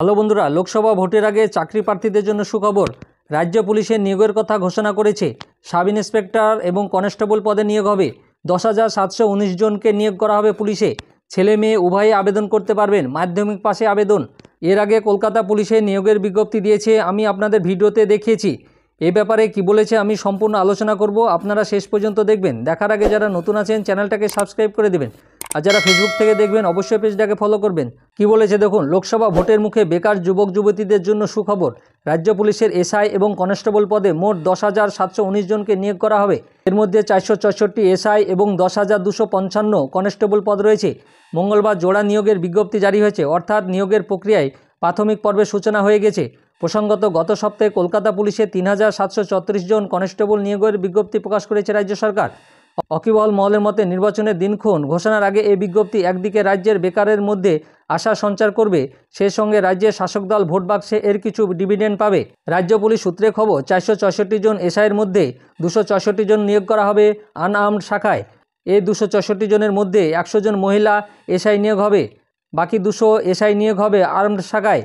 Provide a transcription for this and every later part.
Hello বন্ধুরা, লোকসভা ভোটের আগে চাকরি প্রার্থীদের জন্য সুখবর। রাজ্য পুলিশের নিয়োগের কথা ঘোষণা করেছে। সাব ইন্সপেক্টর এবং কনস্টেবল পদে নিয়োগ হবে। 10,719 জনকে নিয়োগ করা হবে পুলিশে। ছেলে মেয়ে উভয়ে আবেদন করতে পারবেন, মাধ্যমিক পাশে আবেদন। এর আগে কলকাতা পুলিশে নিয়োগের বিজ্ঞপ্তি দিয়েছে, আমি আপনাদের ভিডিওতে দেখিয়েছি। এ ব্যাপারে কি বলেছে আমি সম্পূর্ণ আলোচনা করব, আপনারা শেষ পর্যন্ত দেখবেন। দেখার আগে যারা নতুন আছেন চ্যানেলটাকে সাবস্ক্রাইব করে দেবেন, আর যারা ফেসবুক থেকে দেখবেন অবশ্যই পেজটাকে ফলো করবেন। কি বলেছে দেখুন, লোকসভা ভোটের মুখে বেকার যুবক যুবতীদের জন্য সুখবর। রাজ্য পুলিশের এসআই এবং কনস্টেবল পদে মোট 10,719 জনকে নিয়োগ করা হবে। এর মধ্যে 464 এসআই এবং 10,255 কনস্টেবল পদ রয়েছে। মঙ্গলবার জোড়া নিয়োগের বিজ্ঞপ্তি জারি হয়েছে, অর্থাৎ নিয়োগের প্রক্রিয়ায় প্রাথমিক পর্বের সূচনা হয়ে গেছে। প্রসঙ্গত, গত সপ্তাহে কলকাতা পুলিশে 3,734 জন কনস্টেবল নিয়োগের বিজ্ঞপ্তি প্রকাশ করেছে রাজ্য সরকার। ওয়াকিবহাল মহলের মতে নির্বাচনের দিনক্ষণ ঘোষণার আগে এই বিজ্ঞপ্তি একদিকে রাজ্যের বেকারের মধ্যে আশা সঞ্চার করবে, সেই সঙ্গে রাজ্যের শাসক দল ভোট বাক্সে এর কিছু ডিভিডেন্ড পাবে। রাজ্য পুলিশ সূত্রে খবর, 464 জন এসআইয়ের মধ্যে 264 জন নিয়োগ করা হবে আনআর্মড শাখায়। এই 264 জনের মধ্যে 100 জন মহিলা এসআই নিয়োগ হবে, বাকি 200 এসআই নিয়োগ হবে আর্মড শাখায়।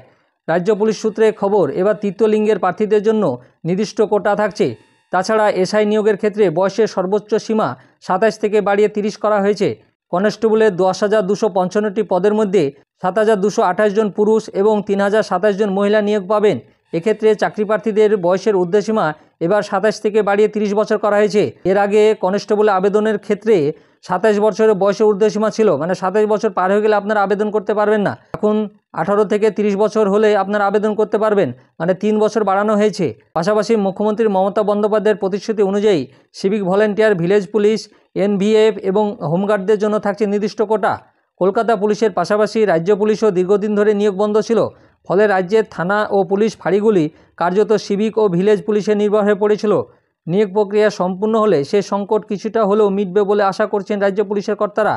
রাজ্য পুলিশ সূত্রে খবর, এবার তৃতীয় লিঙ্গের প্রার্থীদের জন্য নির্দিষ্ট কোটা থাকছে। তাছাড়া এসআই নিয়োগের ক্ষেত্রে বয়সের সর্বোচ্চ সীমা 27 থেকে বাড়িয়ে 30 করা হয়েছে। কনস্টেবলের 10,255টি পদের মধ্যে 7,228 জন পুরুষ এবং 3,027 জন মহিলা নিয়োগ পাবেন। এক্ষেত্রে চাকরি প্রার্থীদের বয়সের ঊর্ধ্বসীমা এবার 27 থেকে বাড়িয়ে 30 বছর করা হয়েছে। এর আগে কনস্টেবল আবেদনের ক্ষেত্রে 27 বছরের বয়সের ঊর্ধ্বসীমা ছিল, মানে 27 বছর পার হয়ে গেলে আপনারা আবেদন করতে পারবেন না। এখন 18 থেকে 30 বছর হলে আপনারা আবেদন করতে পারবেন, মানে 3 বছর বাড়ানো হয়েছে। পাশাপাশি মুখ্যমন্ত্রী মমতা বন্দ্যোপাধ্যায়ের প্রতিশ্রুতি অনুযায়ী civic volunteer, village police, NVF এবং হোমগার্ডদের জন্য থাকছে নির্দিষ্ট কোটা। কলকাতা পুলিশের পাশাপাশি রাজ্য পুলিশও দীর্ঘদিন ধরে নিয়োগ বন্ধ ছিল, ফলে রাজ্যের থানা ও পুলিশ ফাঁড়িগুলি কার্যত সিভিক ও ভিলেজ পুলিশে নির্ভর হয়ে পড়েছিল। নিয়োগ প্রক্রিয়া সম্পূর্ণ হলে সে সংকট কিছুটা হলেও মিটবে বলে আশা করছেন রাজ্য পুলিশের কর্তারা।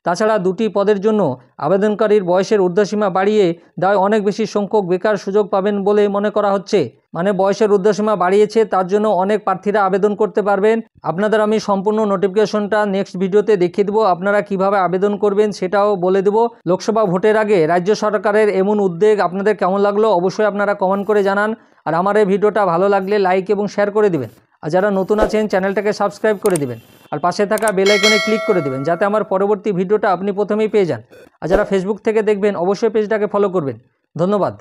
তাছাড়া দুটি পদের জন্য আবেদনকারীর বয়সের ঊর্ধ্বসীমা বাড়িয়ে দেওয়ায় অনেক বেশি সংখ্যক বেকার সুযোগ পাবেন বলে মনে করা হচ্ছে। মানে বয়সের ঊর্ধ্বসীমা বাড়িয়েছে, তার জন্য অনেক প্রার্থীরা আবেদন করতে পারবেন। আপনাদের আমি সম্পূর্ণ নোটিফিকেশনটা নেক্সট ভিডিওতে দেখিয়ে দেবো, আপনারা কিভাবে আবেদন করবেন সেটাও বলে দেবো। লোকসভা ভোটের আগে রাজ্য সরকারের এমন উদ্যোগ আপনাদের কেমন লাগলো অবশ্যই আপনারা কমেন্ট করে জানান। আর আমার এই ভিডিওটা ভালো লাগলে লাইক এবং শেয়ার করে দিবেন, আর যারা নতুন আছেন চ্যানেলটাকে সাবস্ক্রাইব করে দিবেন, আর পাশে থাকা বেল আইকনে ক্লিক করে দিবেন, যাতে আমার পরবর্তী ভিডিওটা আপনি প্রথমেই পেয়ে যান। আর যারা ফেসবুক থেকে দেখবেন অবশ্যই পেজটাকে ফলো করবেন। ধন্যবাদ।